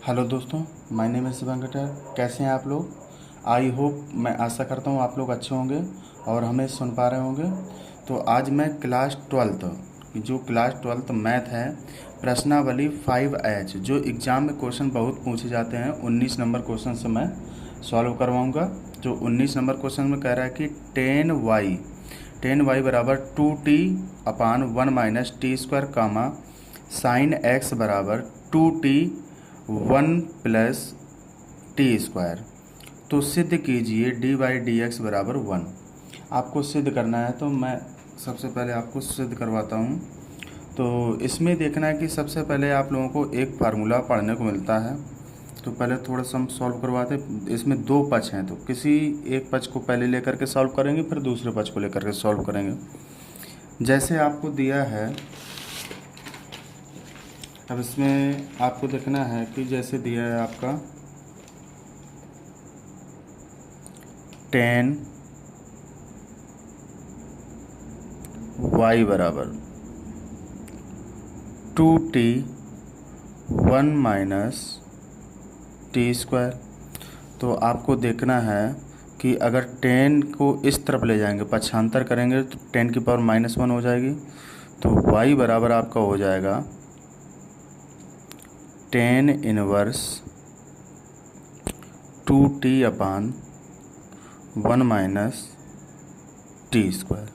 Hello दोस्तों, my name is Shivang cutter. कैसे हैं आप लोग? आई होप, मैं आशा करता हूँ आप लोग अच्छे होंगे और हमें सुन पा रहे होंगे। तो आज मैं क्लास ट्वेल्थ मैथ है, प्रश्नावली 5H, जो एग्ज़ाम में क्वेश्चन बहुत पूछे जाते हैं, 19 नंबर क्वेश्चन से मैं सॉल्व करवाऊँगा। जो 19 नंबर क्वेश्चन में कह रहा है कि 10y बराबर 2t/1 - t² साइन एक्स बराबर 2t 1 + t²। तो सिद्ध कीजिए dy/dx बराबर 1। आपको सिद्ध करना है, तो मैं सबसे पहले आपको सिद्ध करवाता हूँ। तो इसमें देखना है कि सबसे पहले आप लोगों को एक फार्मूला पढ़ने को मिलता है। तो पहले थोड़ा सा हम सॉल्व करवाते हैं। इसमें दो पक्ष हैं, तो किसी एक पक्ष को पहले लेकर के सॉल्व करेंगे, फिर दूसरे पक्ष को लेकर के सॉल्व करेंगे। जैसे आपको दिया है, अब इसमें आपको देखना है कि जैसे दिया है आपका 10y बराबर 2t 1 - t²। तो आपको देखना है कि अगर 10 को इस तरफ ले जाएंगे, पक्षांतर करेंगे, तो 10⁻⁻1 हो जाएगी। तो y बराबर आपका हो जाएगा 10⁻2t/1 - t²।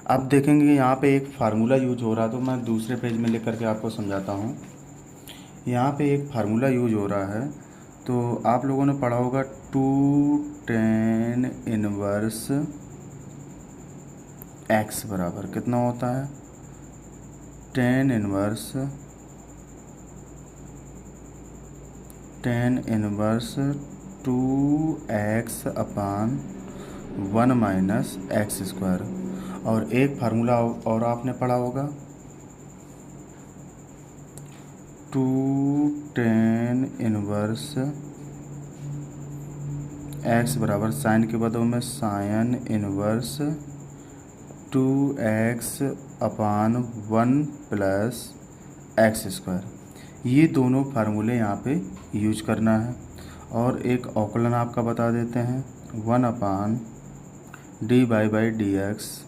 अब देखेंगे यहाँ पे एक फार्मूला यूज हो रहा है, तो मैं दूसरे पेज में लेकर के आपको समझाता हूँ। यहाँ पे एक फार्मूला यूज हो रहा है, तो आप लोगों ने पढ़ा होगा 2tan−1x बराबर कितना होता है? tan−2x/1 - x²। और एक फार्मूला और आपने पढ़ा होगा 2tan−1x बराबर साइन के बदले में sin−2x/1 + x²। ये दोनों फार्मूले यहाँ पे यूज करना है। और एक अवकलन आपका बता देते हैं, 1/dy/dx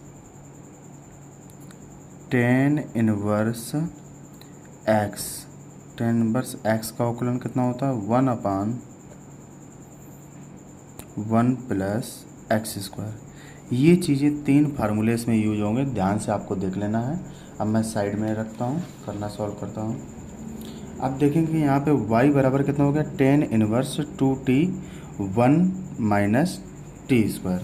tan−1x। tan−1x का अवकलन कितना होता है? 1/1 + x²। ये चीज़ें तीन फार्मूले इसमें यूज होंगे, ध्यान से आपको देख लेना है। अब मैं साइड में रखता हूँ, करना सॉल्व करता हूँ। अब देखेंगे यहाँ पे y बराबर कितना हो गया? tan−2t 1 - t²।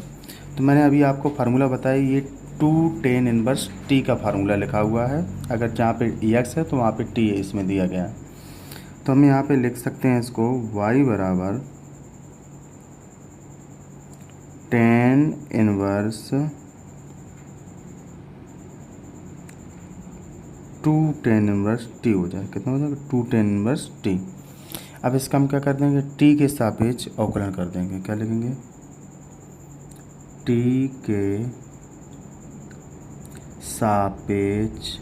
तो मैंने अभी आपको फार्मूला बताया, ये 2tan−1t का फार्मूला लिखा हुआ है। अगर जहाँ पे x है तो वहाँ पे t है, इसमें दिया गया है। तो हम यहाँ पे लिख सकते हैं इसको, y बराबर tan−1 हो जाएगा। कितना हो जाएगा? 2tan−1t। अब इसका हम क्या कर देंगे? t के सापेक्ष अवकलन कर देंगे। क्या लिखेंगे? t के सापेक्ष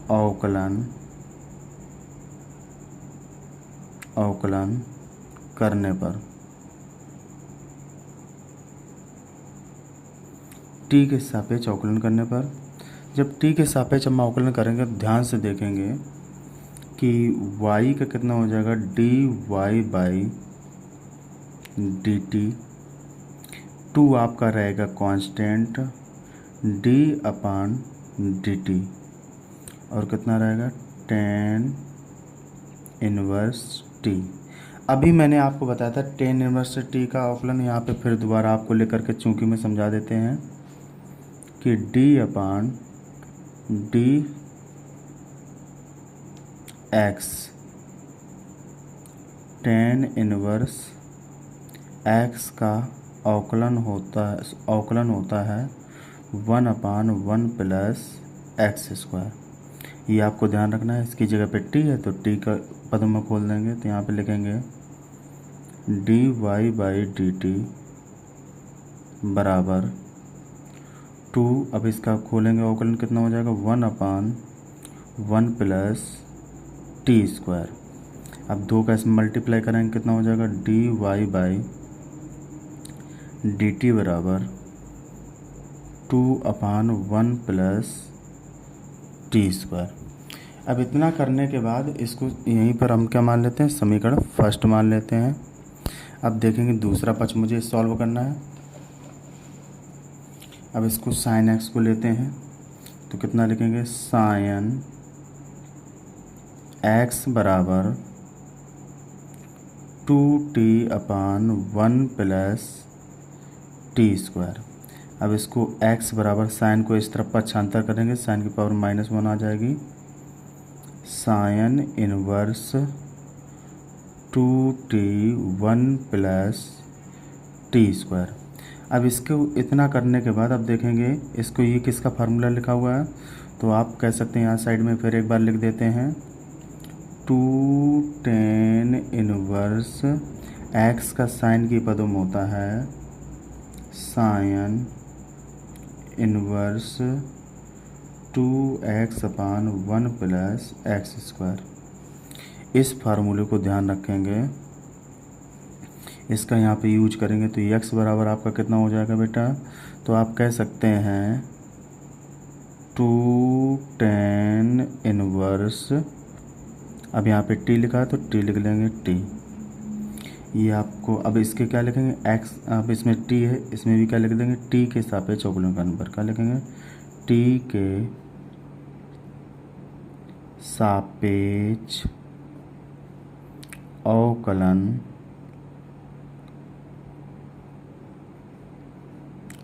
अवकलन करने पर t के सापेक्ष अवकलन करने पर, जब t के सापेक्ष हम अवकलन करेंगे, ध्यान से देखेंगे कि y का कितना हो जाएगा? dy/dt। 2 आपका रहेगा कांस्टेंट, d/dt। और कितना रहेगा? tan−1t। अभी मैंने आपको बताया था tan−1t का अवकलन। यहाँ पे फिर दोबारा आपको लेकर के चूंकि में समझा देते हैं कि d/dx tan−1x का अवकलन होता है 1/1 + x²। ये आपको ध्यान रखना है। इसकी जगह पे t है तो t का पदों में खोल देंगे, तो यहाँ पे लिखेंगे dy/dt बराबर 2। अब इसका खोलेंगे अवकलन, कितना हो जाएगा? 1/1 + टी स्क्वायर। अब 2 का इसमें मल्टीप्लाई करेंगे कितना हो जाएगा, d y by d t बराबर 2/1 प्लस टी स्क्वायर। अब इतना करने के बाद इसको यहीं पर हम क्या मान लेते हैं, समीकरण फर्स्ट मान लेते हैं। अब देखेंगे दूसरा पक्ष मुझे सॉल्व करना है। अब इसको साइन एक्स को लेते हैं तो कितना लिखेंगे, साइन एक्स बराबर 2t/1 प्लस टी स्क्वायर। अब इसको x बराबर साइन को इस तरफ पक्षांतर करेंगे, साइन की पावर -1 आ जाएगी, sine inverse 2t1 plus T square. अब इसको इतना करने के बाद अब देखेंगे इसको, ये किसका फार्मूला लिखा हुआ है, तो आप कह सकते हैं यहाँ साइड में फिर एक बार लिख देते हैं, 2 tan इनवर्स x का साइन की पदों में होता है sine inverse 2x/1 plus x square. इस फार्मूले को ध्यान रखेंगे, इसका यहाँ पे यूज करेंगे तो x बराबर आपका कितना हो जाएगा बेटा, तो आप कह सकते हैं 2 tan इनवर्स, अब यहाँ पे t लिखा है तो t लिख लेंगे t। ये आपको अब इसके क्या लिखेंगे x, अब इसमें t है इसमें भी क्या लिख देंगे, t के सापेक्ष अवकलन का नंबर क्या लिखेंगे, t के सापेक्ष अवकलन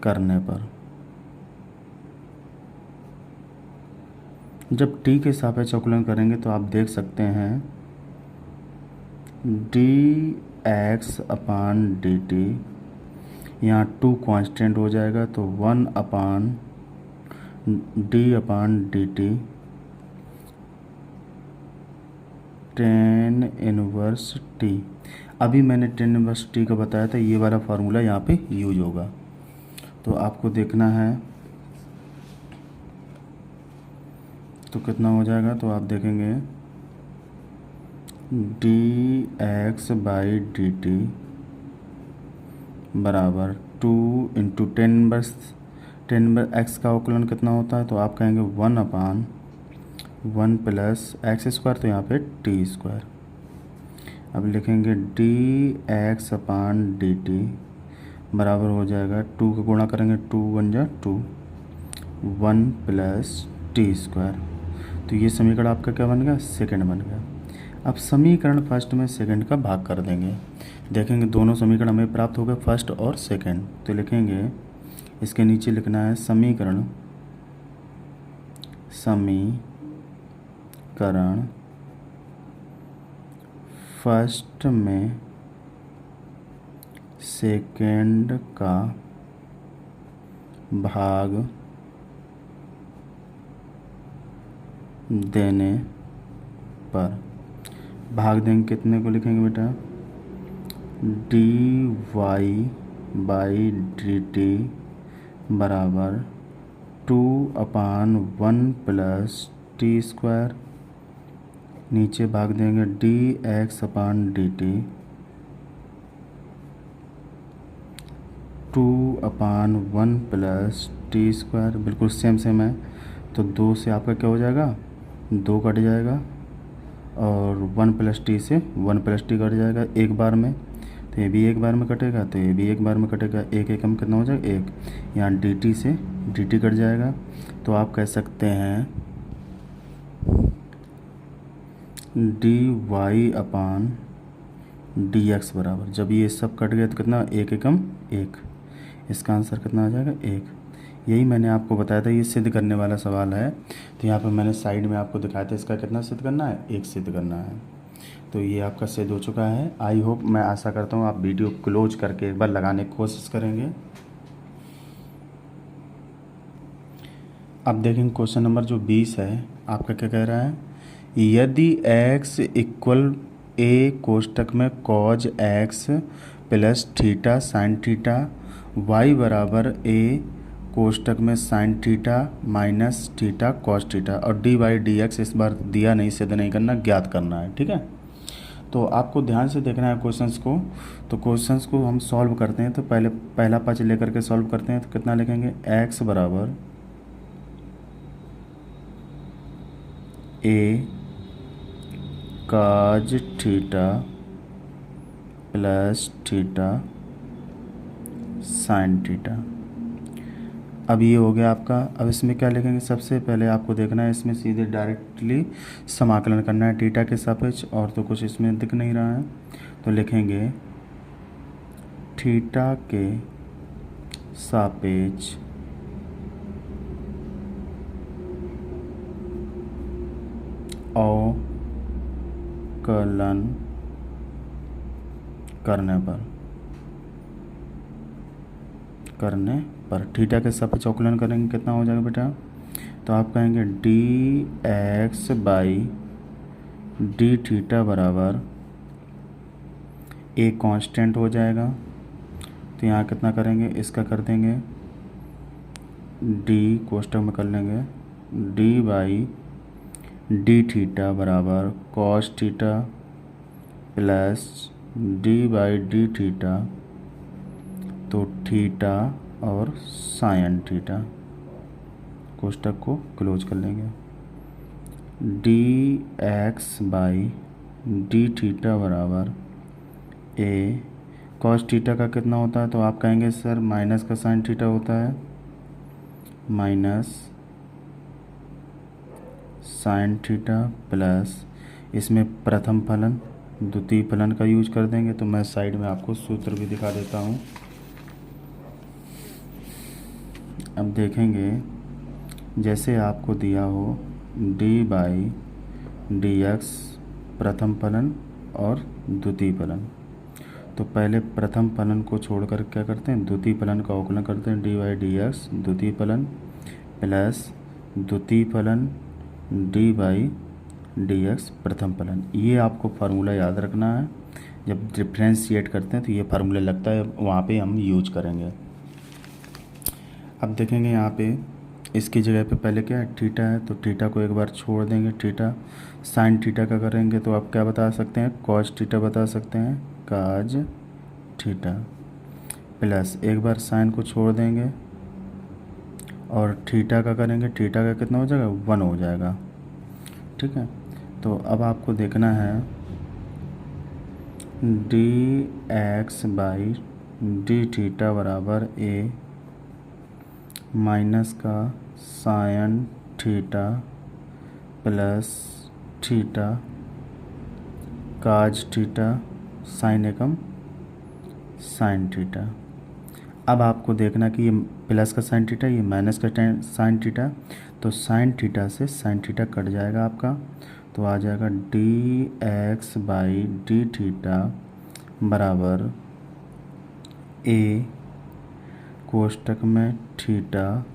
करने पर, जब t के सापेक्ष अवकलन करेंगे तो आप देख सकते हैं dx/dt, यहाँ 2 कांस्टेंट हो जाएगा तो 1/d/dt tan इनवर्स t। अभी मैंने tan इनवर्स t का बताया था, ये वाला फार्मूला यहाँ पे यूज होगा, तो आपको देखना है तो कितना हो जाएगा, तो आप देखेंगे dx/dt बराबर 2 इंटू टेन इनवर्स x का अवकलन कितना होता है, तो आप कहेंगे 1/1 प्लस एक्स स्क्वायर, तो यहाँ पे टी स्क्वायर। अब लिखेंगे dx/dt बराबर हो जाएगा 2 का गुणा करेंगे 2 1 जा 2 1 प्लस टी स्क्वायर। तो ये समीकरण आपका क्या बन गया, सेकंड बन गया। अब समीकरण फर्स्ट में सेकंड का भाग कर देंगे, देखेंगे दोनों समीकरण हमें प्राप्त हो गए फर्स्ट और सेकंड, तो लिखेंगे इसके नीचे लिखना है समीकरण फर्स्ट में सेकंड का भाग देने पर, भाग देंगे कितने को लिखेंगे बेटा, dy/dt बराबर 2/1 प्लस टी स्क्वायर, नीचे भाग देंगे dx/dt 2/1 प्लस टी स्क्वायर, बिल्कुल सेम है, तो 2 से आपका क्या हो जाएगा, 2 कट जाएगा और 1 प्लस टी से 1 प्लस टी कट जाएगा एक बार में, तो ये भी एक बार में कटेगा, तो ये भी एक बार में कटेगा, एक एकम कितना हो जाएगा 1, यहाँ dt से dt कट जाएगा, तो आप कह सकते हैं dy/dx बराबर, जब ये सब कट गया तो कितना, एक एकम 1, इसका आंसर कितना आ जाएगा 1। यही मैंने आपको बताया था, ये सिद्ध करने वाला सवाल है, तो यहाँ पे मैंने साइड में आपको दिखाया था इसका कितना सिद्ध करना है, 1 सिद्ध करना है। तो ये आपका सिद्ध हो चुका है। आई होप, मैं आशा करता हूँ आप वीडियो क्लोज करके एक बार लगाने की कोशिश करेंगे। अब देखेंगे क्वेश्चन नंबर जो 20 है आपका क्या कह रहा है, यदि x इक्वल a कोष्टक में cos x plus theta sine theta y बराबर a कोष्टक में sign theta minus theta cos theta, और डी बाई डी एक्स इस बार दिया नहीं, सिद्ध नहीं करना, ज्ञात करना है। ठीक है, तो आपको ध्यान से देखना है क्वेश्चंस को। तो क्वेश्चंस को हम सॉल्व करते हैं, तो पहले पहला पक्ष लेकर के सॉल्व करते हैं। तो कितना लिखेंगे, x बराबर a cause theta plus theta sine theta. अब ये हो गया आपका। अब इसमें क्या लिखेंगे, सबसे पहले आपको देखना है, इसमें सीधे डायरेक्टली समाकलन करना है थीटा के सापेक्ष, और तो कुछ इसमें दिख नहीं रहा है। तो लिखेंगे थीटा के सापेक्ष अवकलन करने पर थीटा के सापेक्ष अवकलन करेंगे, कितना हो जाएगा बेटा। तो आप कहेंगे D x by d theta बराबर ए कांस्टेंट हो जाएगा। तो यहाँ कितना करेंगे, इसका कर देंगे डी, कोष्टक में कर लेंगे डी बाई डी थीटा बराबर cos theta plus D by d theta, तो थीटा और साइन थीटा, कोष्टक को क्लोज कर लेंगे। D x by d theta बराबर ए कॉस थीटा का कितना होता है, तो आप कहेंगे सर माइनस का साइन थीटा होता है, माइनस साइन थीटा प्लस, इसमें प्रथम फलन द्वितीय फलन का यूज कर देंगे। तो मैं साइड में आपको सूत्र भी दिखा देता हूँ। अब देखेंगे, जैसे आपको दिया हो डी बाई डी एक्स प्रथम फलन और द्वितीय फलन, तो पहले प्रथम फलन को छोड़कर क्या करते हैं, द्वितीय फलन का अवकलन करते हैं। डी बाई डी एक्स द्वितीय फलन प्लस द्वितीय फलन डी बाई डी एक्स प्रथम फलन। ये आपको फार्मूला याद रखना है, जब डिफ्रेंशिएट करते हैं तो ये फार्मूला लगता है, वहाँ पे हम यूज करेंगे। अब देखेंगे यहाँ पे इसकी जगह पे पहले क्या है, थीटा है, तो थीटा को एक बार छोड़ देंगे। थीटा साइन थीटा का करेंगे तो आप क्या बता सकते हैं, कॉस थीटा बता सकते हैं, काज थीटा प्लस एक बार साइन को छोड़ देंगे और थीटा का करेंगे, थीटा का कितना हो जाएगा, 1 हो जाएगा। ठीक है, तो अब आपको देखना है d x by d theta बराबर ए माइनस का साइन थीटा प्लस थीटा काज थीटा साइन एकम साइन थीटा। अब आपको देखना कि ये प्लस का साइन थीटा, ये माइनस का साइन थीटा, तो साइन थीटा से साइन थीटा कट जाएगा आपका, तो आ जाएगा D x by d theta बराबर ए कोष्टक में थीटा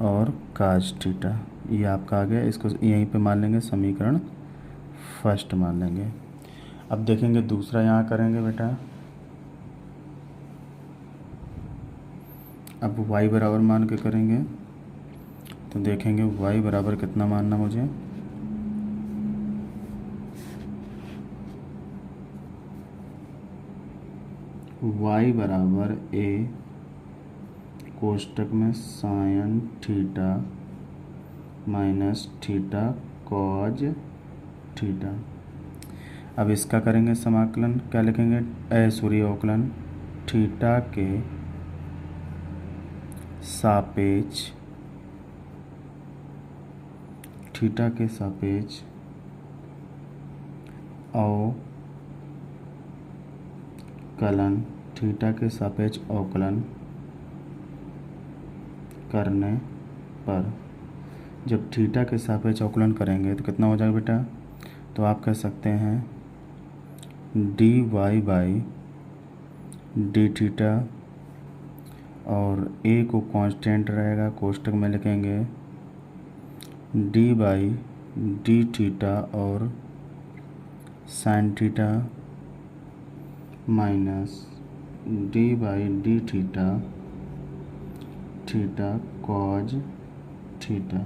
और काज थीटा। ये आपका आ गया, इसको यहीं पे मान लेंगे, समीकरण फर्स्ट मान लेंगे। अब देखेंगे दूसरा यहाँ करेंगे बेटा। अब y बराबर मान के करेंगे, तो देखेंगे y बराबर कितना मानना मुझे, y बराबर a कोष्टक में sign theta minus theta cos theta. अब इसका करेंगे समाकलन, क्या लिखेंगे, अवकलन थीटा के सापेक्ष अवकलन, थीटा के सापेक्ष अवकलन करने पर, जब थीटा के सापेक्ष अवकलन करेंगे तो कितना हो जाएगा बेटा, तो आप कह सकते हैं d y by d theta, और ए को कांस्टेंट रहेगा, कोष्टक में लिखेंगे डी बाई डी थीटा और sine theta minus d by d theta theta cos theta.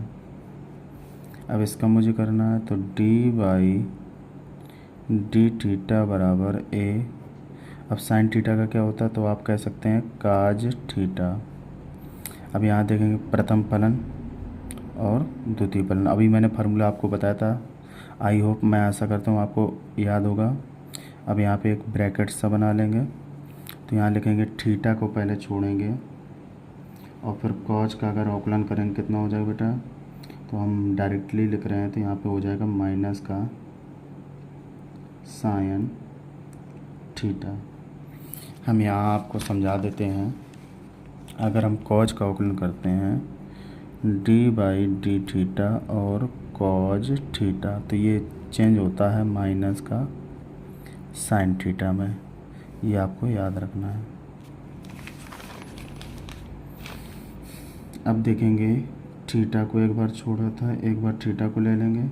अब इसका मुझे करना है तो डी बाई डी थीटा बराबर ए। अब साइन थीटा का क्या होता है तो आप कह सकते हैं काज थीटा। अब यहाँ देखेंगे प्रथम फलन और द्वितीय फलन। अभी मैंने फार्मूला आपको बताया था, आई होप, मैं आशा करता हूँ आपको याद होगा। अब यहाँ पे एक ब्रैकेट सा बना लेंगे, तो यहाँ लिखेंगे थीटा को पहले छोड़ेंगे और फिर कॉज का अगर अवकलन करेंगे कितना हो जाएगा बेटा, तो हम डायरेक्टली लिख रहे हैं तो यहाँ पे हो जाएगा माइनस का साइन थीटा। हम यहाँ आपको समझा देते हैं, अगर हम कॉज का अवकलन करते हैं डी बाई डी थीटा और कॉज थीटा, तो ये चेंज होता है माइनस का साइन थीटा में। ये आपको याद रखना है। अब देखेंगे थीटा को एक बार छोड़ा था, एक बार थीटा को ले लेंगे।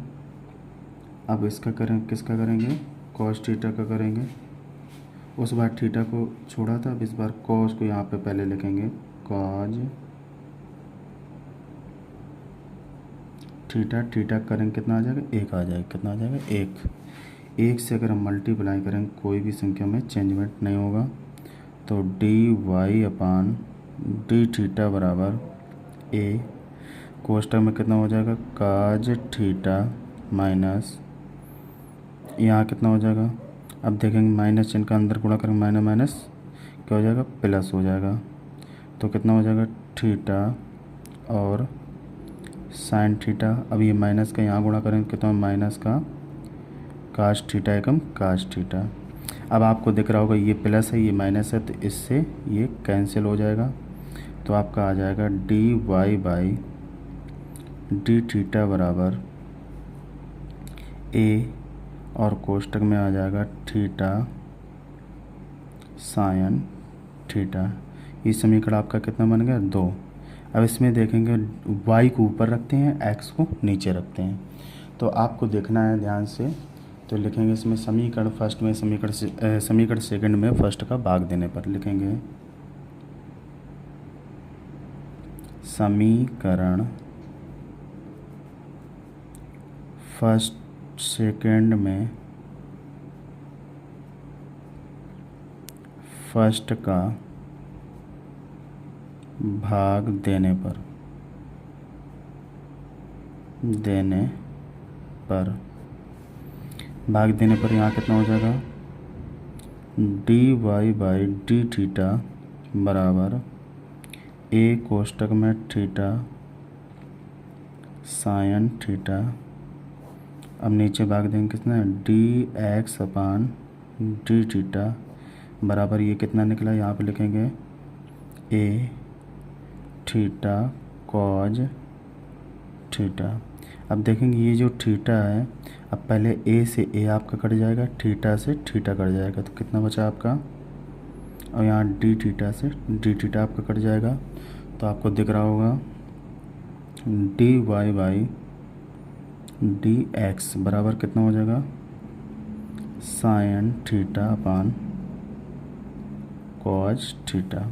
अब इसका करें, किसका करेंगे, कॉस थीटा का करेंगे। उस बार थीटा को छोड़ा था, अब इस बार कॉस को यहाँ पे पहले लिखेंगे कॉज थीटा। थीटा करेंगे कितना आ जाएगा, एक आ जाएगा। कितना आ जाएगा, एक से अगर हम मल्टीप्लाई करेंगे कोई भी संख्या में चेंजमेंट नहीं होगा, तो डी वाई अपान डी थीटा बराबर ए। कोष्टक में कितना हो जाएगा, काज थीटा माइनस, यहाँ कितना हो जाएगा। अब देखेंगे माइनस चिन्ह का अंदर गुणा करेंगे, माइनस माइनस क्या हो जाएगा, प्लस हो जाएगा। तो कितना हो जाएगा थीटा और साइन थीटा। अब ये माइनस का यहाँ गुणा करेंगे कितना, माइनस का काश थीटा एकम काश थीटा। अब आपको दिख रहा होगा ये प्लस है ये माइनस है, तो इससे ये कैंसिल हो जाएगा। तो आपका आ जाएगा d y by d theta बराबर ए, और कोष्टक में आ जाएगा थीटा साइन थीटा। ये समीकरण आपका कितना बन गया, 2। अब इसमें देखेंगे y को ऊपर रखते हैं, x को नीचे रखते हैं, तो आपको देखना है ध्यान से। तो लिखेंगे इसमें समीकरण फर्स्ट में, समीकरण सेकंड में फर्स्ट का भाग देने पर लिखेंगे समीकरण फर्स्ट सेकंड में फर्स्ट का भाग देने पर यहाँ कितना हो जाएगा, d y by d theta बराबर ए कोष्टक में थीटा साइन थीटा। अब नीचे भाग देंगे कितना, डी एक्स अपान डी थीटा बराबर ये कितना निकला, यहाँ पे लिखेंगे ए थीटा कॉज थीटा। अब देखेंगे ये जो थीटा है, अब पहले ए से ए आपका कट जाएगा, थीटा से थीटा कट जाएगा, तो कितना बचा आपका, और यहाँ डी थीटा से डी थीटा आपका कट जाएगा। तो आपको दिख रहा होगा d y by d x बराबर कितना हो जाएगा, sine theta upon cos theta.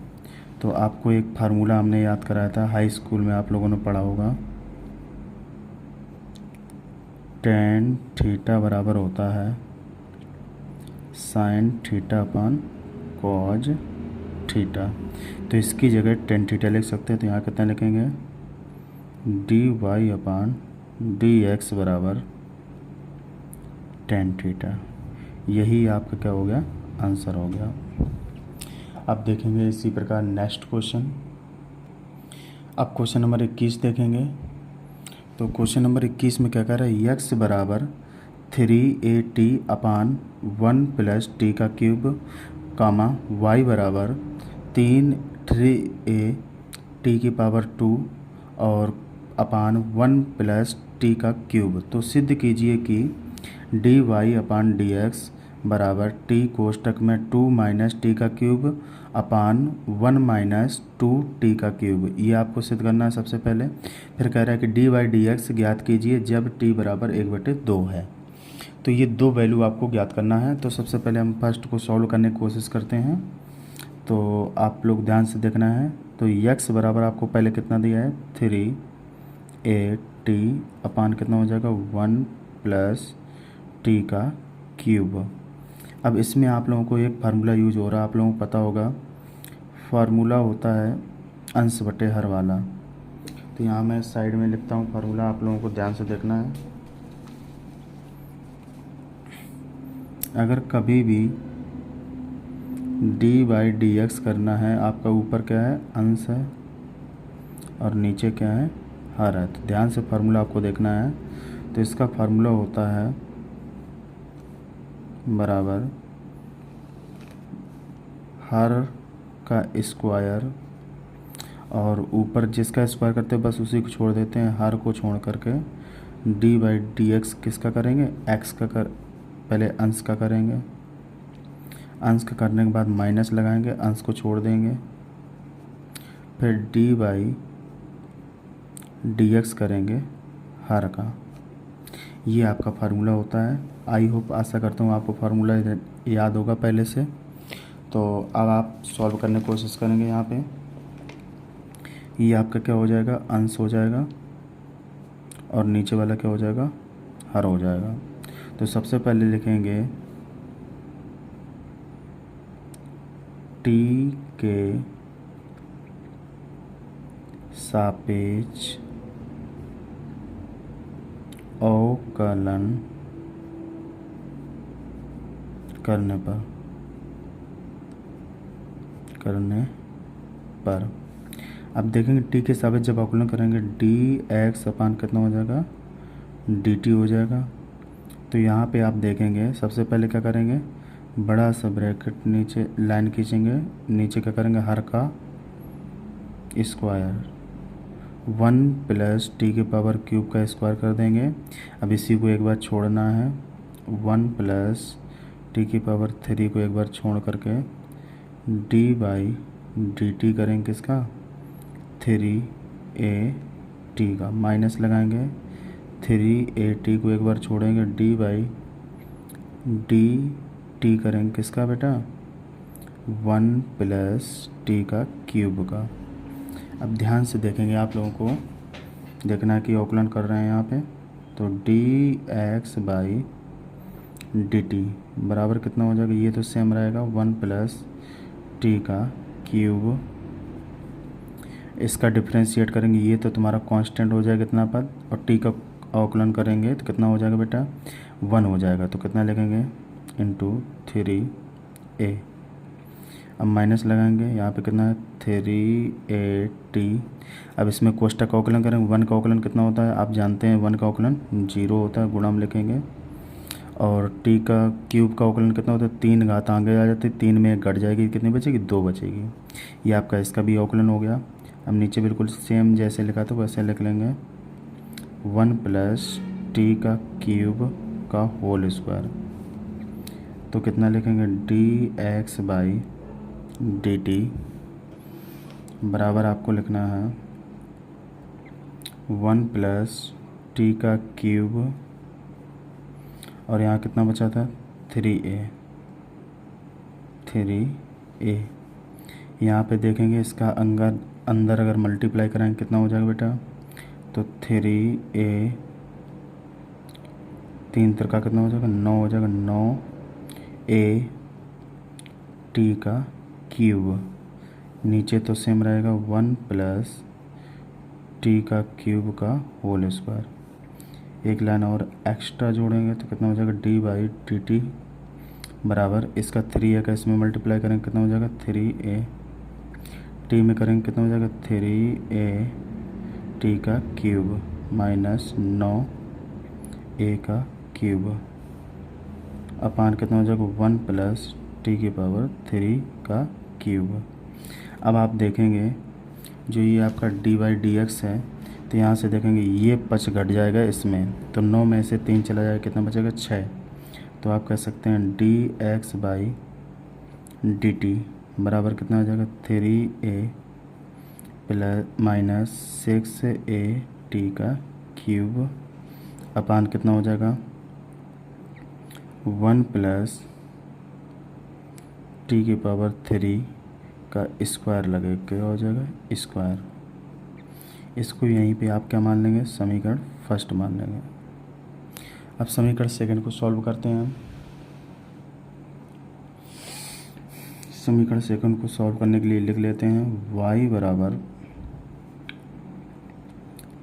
तो आपको एक फार्मूला हमने याद कराया था, हाई स्कूल में आप लोगों ने पढ़ा होगा, टेन थीटा बराबर होता है sign theta upon cos theta. तो इसकी जगह टेन थीटा लिख सकते हैं, तो यहाँ कितना लिखेंगे, डी वाई अपान डी एक्स बराबर टेन थीटा। यही आपका क्या हो गया, आंसर हो गया। अब देखेंगे इसी प्रकार नेक्स्ट क्वेश्चन। अब क्वेश्चन नंबर 21 देखेंगे। तो क्वेश्चन नंबर 21 में क्या कह रहा है, x बराबर 3at अपान 1 प्लस टी का क्यूब कामा y बराबर 3a टी की पावर 2 और अपान 1 प्लस टी का क्यूब। तो सिद्ध कीजिए कि डी वाई अपान डी एक्स बराबर टी कोष्टक में 2 माइनस टी का क्यूब अपान 1 माइनस 2 टी का क्यूब। ये आपको सिद्ध करना है सबसे पहले। फिर कह रहा है कि डी वाई डी एक्स ज्ञात कीजिए जब टी बराबर 1/2 है। तो ये दो वैल्यू आपको ज्ञात करना है। तो सबसे पहले हम फर्स्ट को सॉल्व करने की कोशिश करते हैं। तो आप लोग ध्यान से देखना है। तो यक्स बराबर आपको पहले कितना दिया है 3a टी अपान कितना हो जाएगा 1 प्लस टी का क्यूब। अब इसमें आप लोगों को एक फार्मूला यूज हो रहा है, आप लोगों को पता होगा, फार्मूला होता है अंश बटे हर वाला। तो यहाँ मैं साइड में लिखता हूँ फार्मूला, आप लोगों को ध्यान से देखना है। अगर कभी भी डी बाई डी एक्स करना है, आपका ऊपर क्या है अंश है और नीचे क्या है हर है। तो ध्यान से फार्मूला आपको देखना है। तो इसका फार्मूला होता है बराबर हर का स्क्वायर, और ऊपर जिसका स्क्वायर करते हैं बस उसी को छोड़ देते हैं, हर को छोड़ करके डी बाई डी एक्स किसका करेंगे एक्स का पहले अंश का करेंगे, अंश का करने के बाद माइनस लगाएंगे, अंश को छोड़ देंगे, फिर डी बाई डी एक्स करेंगे हर का। ये आपका फार्मूला होता है। आई होप, आशा करता हूँ आपको फार्मूला याद होगा पहले से। तो अब आप सॉल्व करने की कोशिश करेंगे। यहाँ पे ये आपका क्या हो जाएगा अंश हो जाएगा और नीचे वाला क्या हो जाएगा हर हो जाएगा। तो सबसे पहले लिखेंगे टी के सापेक्ष अवकलन करने पर अब देखेंगे टी के सापेक्ष जब अवकलन करेंगे डी एक्स अपान कितना हो जाएगा डी टी हो जाएगा। तो यहाँ पे आप देखेंगे सबसे पहले क्या करेंगे, बड़ा सा ब्रैकेट नीचे लाइन खींचेंगे, नीचे क्या करेंगे हर का स्क्वायर 1 प्लस टी के पावर क्यूब का स्क्वायर कर देंगे। अब इसी को एक बार छोड़ना है, 1 प्लस टी की पावर 3 को एक बार छोड़ करके डी बाई डी टी करेंगे किसका 3a टी का, माइनस लगाएंगे 3a टी को एक बार छोड़ेंगे, डी बाई डी टी करेंगे किसका बेटा 1 प्लस टी का क्यूब का। अब ध्यान से देखेंगे, आप लोगों को देखना है कि अवकलन कर रहे हैं यहाँ पे। तो D x by d t बराबर कितना हो जाएगा, ये तो सेम रहेगा 1 प्लस टी का क्यूब। इसका डिफ्रेंशिएट करेंगे, ये तो तुम्हारा कांस्टेंट हो जाएगा कितना पद, और टी का अवकलन करेंगे तो कितना हो जाएगा बेटा 1 हो जाएगा। तो कितना लिखेंगे इंटू 3a। अब माइनस लगाएंगे, यहाँ पे कितना है 3a टी। अब इसमें कोष्टक का अवकलन करेंगे, 1 का अवकलन कितना होता है आप जानते हैं, 1 का अवकलन 0 होता है, गुणा में लिखेंगे। और टी का क्यूब का अवकलन कितना होता है 3 घात आगे आ जाती है, 3 में 1 घट जाएगी, कितनी बचेगी 2 बचेगी। ये आपका इसका भी अवकलन हो गया। अब नीचे बिल्कुल सेम जैसे लिखा था वैसे लिख लेंगे 1 प्लस टी का क्यूब का होल स्क्वायर। तो कितना लिखेंगे D x by d t बराबर आपको लिखना है 1 प्लस टी का क्यूब, और यहाँ कितना बचा था 3a। यहाँ पे देखेंगे इसका अंदर अगर मल्टीप्लाई कराएंगे कितना हो जाएगा बेटा, तो 3a 3 का कितना हो जाएगा 9 हो जाएगा, 9a टी का क्यूब। नीचे तो सेम रहेगा 1 प्लस टी का क्यूब का होल स्क्वायर। एक लाइन और एक्स्ट्रा जोड़ेंगे तो कितना हो जाएगा डी बाई डी टी बराबर इसका 3a का इसमें मल्टीप्लाई करेंगे कितना हो जाएगा 3a टी में करेंगे कितना हो जाएगा 3a टी का क्यूब माइनस 9a का क्यूब अपान कितना हो जाएगा 1 प्लस टी की पावर 3 का क्यूब। अब आप देखेंगे जो ये आपका डी बाई डी एक्स है, तो यहाँ से देखेंगे ये पच घट जाएगा इसमें, तो 9 में से 3 चला जाएगा, कितना बचेगा 6। तो आप कह सकते हैं D x by d t बराबर कितना हो जाएगा 3a plus minus 6a T का क्यूब अपान कितना हो जाएगा 1 प्लस टी की पावर 3 का स्क्वायर लगेगा, क्या हो जाएगा स्क्वायर। इसको यहीं पे आप क्या मान लेंगे, समीकरण फर्स्ट मान लेंगे। अब समीकरण सेकंड को सॉल्व करते हैं हम। समीकरण सेकंड को सॉल्व करने के लिए लिख लेते हैं y बराबर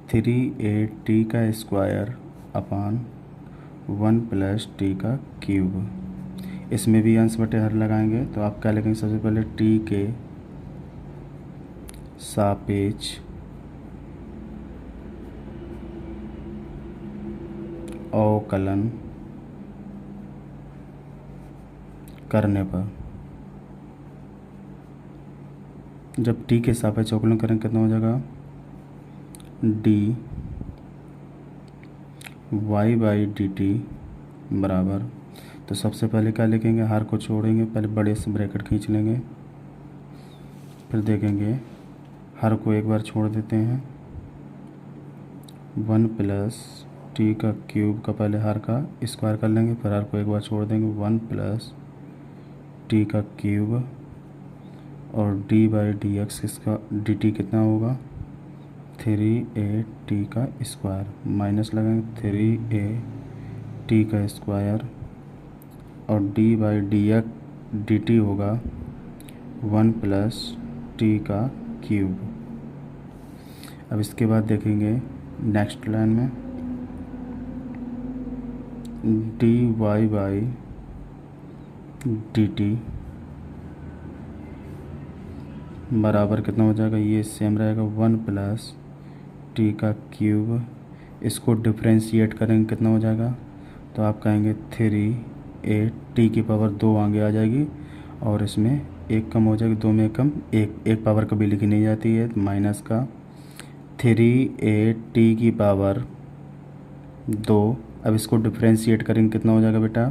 3a का स्क्वायर अपान 1 प्लस टी का क्यूब। इसमें भी अंश बटे हर लगाएंगे तो आप क्या लिखेंगे, सबसे पहले टी के सापेक्ष अवकलन करने पर, जब टी के सापेक्ष अवकलन करेंगे कितना हो जाएगा, d y by d t बराबर, तो सबसे पहले क्या लिखेंगे, हर को छोड़ेंगे, पहले बड़े से ब्रैकेट खींच लेंगे, फिर देखेंगे हर को एक बार छोड़ देते हैं, 1 प्लस टी का क्यूब का पहले हर का स्क्वायर कर लेंगे, फिर हर को एक बार छोड़ देंगे, 1 प्लस टी का क्यूब और डी बाई डी एक्स इसका डी टी कितना होगा, 3a टी का स्क्वायर, माइनस लगाएंगे 3a टी का स्क्वायर और D by d x D T होगा 1 प्लस टी का क्यूब। अब इसके बाद देखेंगे नेक्स्ट लाइन में d y by d t बराबर कितना हो जाएगा, ये सेम रहेगा 1 प्लस टी का क्यूब। इसको डिफ्रेंशिएट करेंगे कितना हो जाएगा, तो आप कहेंगे 3a टी की पावर 2 आगे आ जाएगी और इसमें एक कम हो जाएगी, 2 में कम, एक पावर कभी लिखी नहीं जाती है, माइनस का 3a टी की पावर 2। अब इसको डिफ्रेंशिएट करेंगे कितना हो जाएगा बेटा,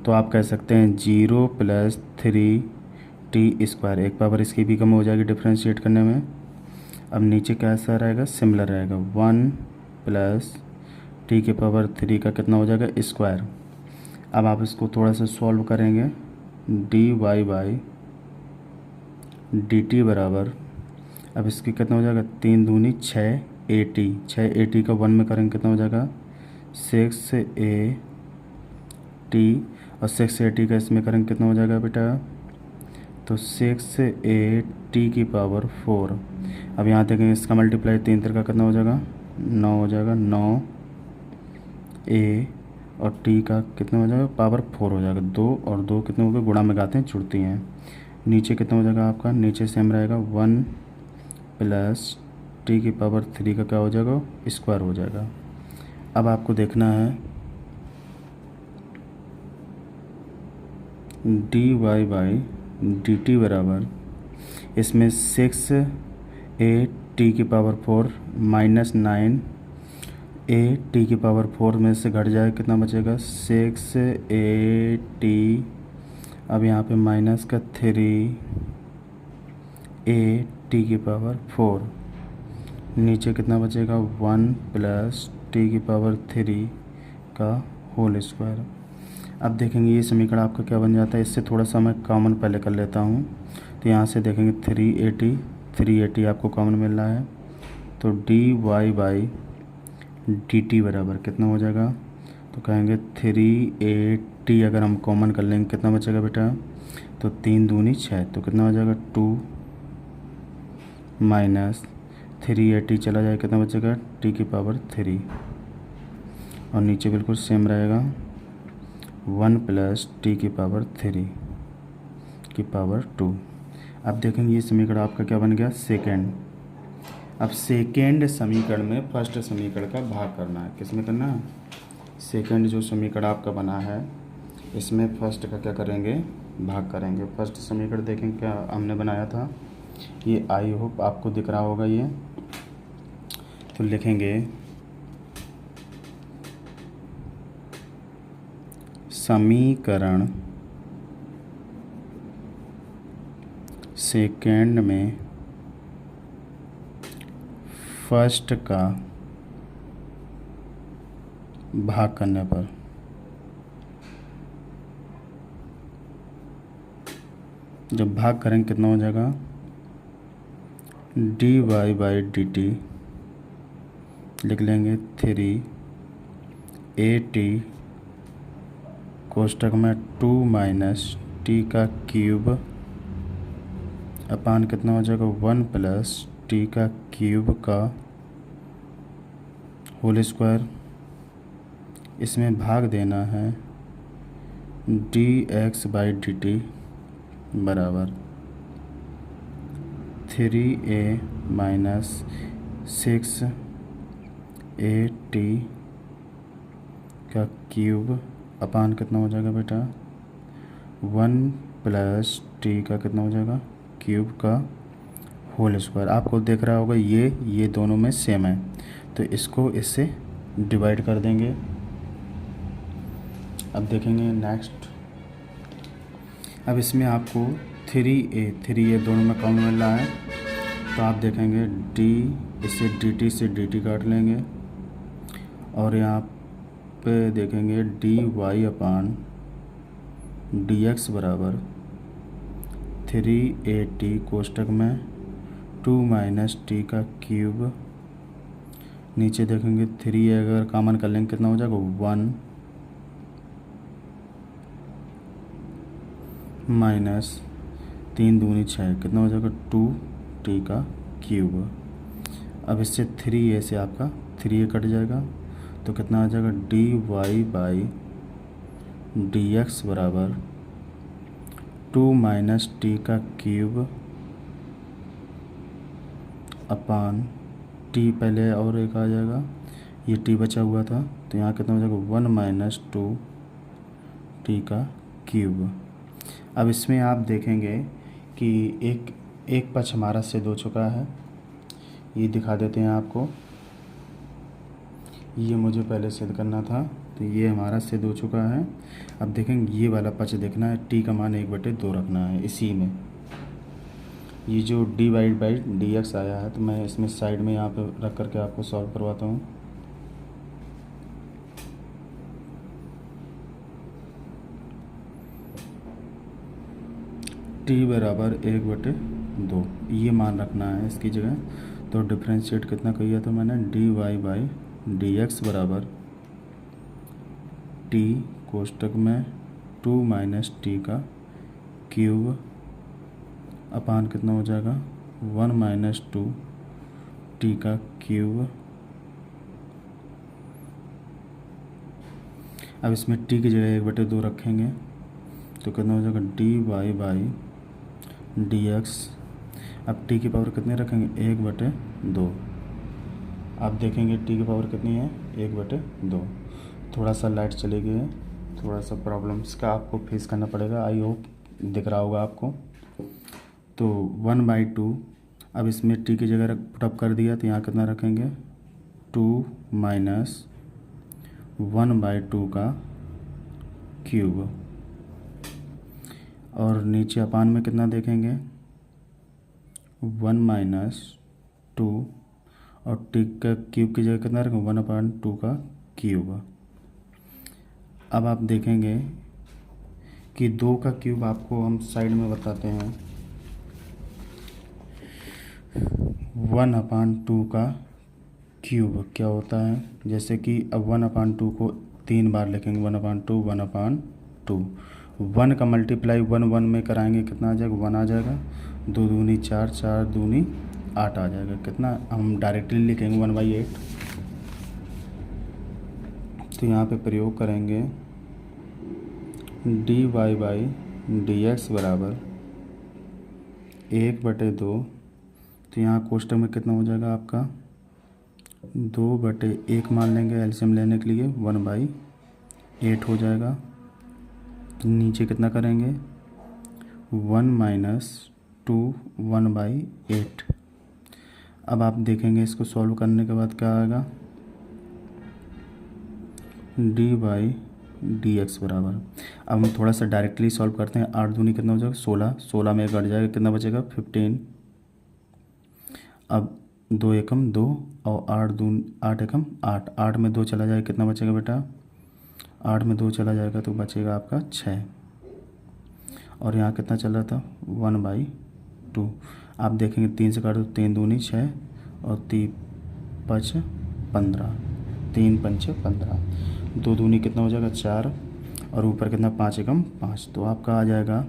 तो आप कह सकते हैं 0 प्लस 3 टी स्क्वायर, एक पावर इसकी भी कम हो जाएगी डिफ्रेंशिएट करने में। अब नीचे कैसा रहेगा, सिमिलर रहेगा, 1 प्लस टी के पावर 3 का कितना हो जाएगा स्क्वायर। अब आप इसको थोड़ा सा सॉल्व करेंगे, d y by d t बराबर, अब इसकी कितना हो जाएगा, 3 दूनी 6 ए टी, 6 ए टी का 1 में करेंगे कितना हो जाएगा 6 ए टी, और 6 ए टी का इसमें करेंगे कितना हो जाएगा बेटा, तो 6 ए टी की पावर 4। अब यहाँ देखेंगे इसका मल्टीप्लाई 3 का कितना हो जाएगा 9 हो जाएगा, 9 ए और टी का कितना हो जाएगा पावर 4 हो जाएगा, 2 और 2 कितने हो गए, गुणा में गाते हैं छुड़ती हैं, नीचे कितना हो जाएगा आपका, नीचे सेम रहेगा 1 प्लस टी की पावर 3 का क्या हो जाएगा स्क्वायर हो जाएगा। अब आपको देखना है d y by d t बराबर, इसमें 6 ए टी की पावर 4 माइनस 9 ए टी की पावर 4 में से घट जाए कितना बचेगा 6 ए टी। अब यहाँ पे माइनस का 3 ए टी की पावर 4, नीचे कितना बचेगा 1 प्लस टी की पावर 3 का होल स्क्वायर। अब देखेंगे ये समीकरण आपका क्या बन जाता है, इससे थोड़ा सा मैं कॉमन पहले कर लेता हूँ, तो यहाँ से देखेंगे 380 आपको कॉमन मिल रहा है, तो d y by d t बराबर कितना हो जाएगा, तो कहेंगे 380 अगर हम कॉमन कर लेंगे कितना बचेगा बेटा, तो 3 दूनी 6, तो कितना हो जाएगा 2 माइनस 380 चला जाए कितना बचेगा टी की पावर 3, और नीचे बिल्कुल सेम रहेगा 1 प्लस टी की पावर 3 की पावर 2। अब देखेंगे ये समीकरण आपका क्या बन गया सेकेंड। अब सेकेंड समीकरण में फर्स्ट समीकरण का भाग करना है, किस में करना है, सेकेंड जो समीकरण आपका बना है इसमें फर्स्ट का क्या करेंगे भाग करेंगे। फर्स्ट समीकरण देखेंगे क्या हमने बनाया था, ये आई होप आपको दिख रहा होगा ये, तो लिखेंगे समीकरण सेकेंड में फर्स्ट का भाग करने पर जब भाग करेंगे कितना हो जाएगा d y by d t लिख लेंगे 3 AT कोष्टक में 2 माइनस टी का क्यूब अपान कितना हो जाएगा 1 प्लस टी का क्यूब का होल स्क्वायर। इसमें भाग देना है d x by d t बराबर 3A माइनस 6AT का क्यूब अपान कितना हो जाएगा बेटा 1 प्लस टी का कितना हो जाएगा क्यूब का होल स्क्वायर। आपको दिख रहा होगा ये दोनों में सेम है, तो इसको इससे डिवाइड कर देंगे। अब देखेंगे नेक्स्ट। अब इसमें आपको 3A दोनों में कॉमन मिल रहा है, तो आप देखेंगे डी इससे dt से dt काट लेंगे और यहाँ पे देखेंगे डी वाई अपान डी एक्स बराबर 3AT कोष्टक में 2 माइनस टी का क्यूब। नीचे देखेंगे 3 अगर कॉमन कर लेंगे कितना हो जाएगा 1 माइनस 3 दूनी 6 कितना हो जाएगा 2t का क्यूब। अब इससे 3A से आपका 3A कट जाएगा, तो कितना आ जाएगा d y by d x बराबर 2 माइनस टी का क्यूब अपान टी पहले और एक आ जाएगा, ये टी बचा हुआ था तो यहाँ कितना हो जाएगा 1 माइनस 2t का क्यूब। अब इसमें आप देखेंगे कि एक पक्ष हमारा सिद्ध हो चुका है, ये दिखा देते हैं आपको। ये मुझे पहले सिद्ध करना था, तो ये हमारा सिद्ध हो चुका है। अब देखेंगे ये वाला पक्ष देखना है, टी का मान 1/2 रखना है इसी में। ये जो d y by d x आया है, तो मैं इसमें साइड में यहाँ पे रख करके आपको सॉल्व करवाता हूँ। टी बराबर 1/2 ये मान रखना है इसकी जगह। तो डिफ्रेंशिएट कितना किया था मैंने d y by d x बराबर टी कोष्टक में 2 माइनस टी का क्यूब अपान कितना हो जाएगा 1 माइनस 2t का क्यूब। अब इसमें t की जगह 1/2 रखेंगे, तो कितना हो जाएगा d y by d x. अब t की पावर कितनी रखेंगे 1/2। आप देखेंगे t की पावर कितनी है 1/2। थोड़ा सा लाइट चली गई है, थोड़ा सा प्रॉब्लम्स का आपको फेस करना पड़ेगा, आई होप दिख रहा होगा आपको। तो 1/2। अब इसमें t की जगह पुटअप कर दिया, तो यहाँ कितना रखेंगे 2 माइनस 1/2 का क्यूब और नीचे अपान में कितना देखेंगे 1 माइनस 2 और टी का क्यूब की जगह कितना रखेंगे 1/2 का क्यूब। अब आप देखेंगे कि 2 का क्यूब आपको हम साइड में बताते हैं 1/2 का क्यूब क्या होता है। जैसे कि अब 1/2 को 3 बार लिखेंगे 1/2 1/2। 1 का मल्टीप्लाई 1 में कराएंगे कितना आ जाएगा 1 आ जाएगा, 2 दूनी 4 4 दूनी 8 आ जाएगा। कितना हम डायरेक्टली लिखेंगे 1/8। तो यहाँ पे प्रयोग करेंगे d y by d x बराबर 1/2। तो यहाँ कोष्टक में कितना हो जाएगा आपका 2/1 मान लेंगे एलसीएम लेने के लिए 1/8 हो जाएगा। नीचे कितना करेंगे 1 माइनस 2 1/8। अब आप देखेंगे इसको सॉल्व करने के बाद क्या आएगा डी वाई डी एक्स बराबर। अब हम थोड़ा सा डायरेक्टली सॉल्व करते हैं। 8 दूनी कितना हो जाएगा 16, 16 में कट जाएगा कितना बचेगा 15। अब 2 एकम 2 और 8 एकम 8, 8 में 2 चला जाएगा कितना बचेगा बेटा 8 में 2 चला जाएगा तो बचेगा आपका 6। और यहाँ कितना चल रहा था 1/2। आप देखेंगे 3 से काटो तो 3 दूनी 6 और 3 5 15, 3 5 15, 2 दूनी कितना हो जाएगा 4 और ऊपर कितना 5 एकम 5, तो आपका आ जाएगा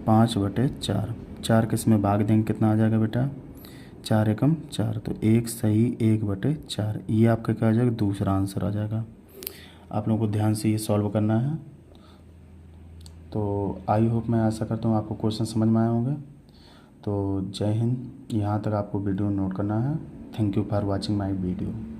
5/4। 4 किस में भाग देंगे कितना आ जाएगा बेटा 4 एकम 4, तो 1 सही 1/4। ये आपका क्या आ जाएगा दूसरा आंसर आ जाएगा। आप लोगों को ध्यान से ये सॉल्व करना है। तो आई होप, मैं आशा करता हूँ आपको क्वेश्चन समझ में आए होंगे। तो जय हिंद। यहाँ तक आपको वीडियो नोट करना है। Thank you for watching my video.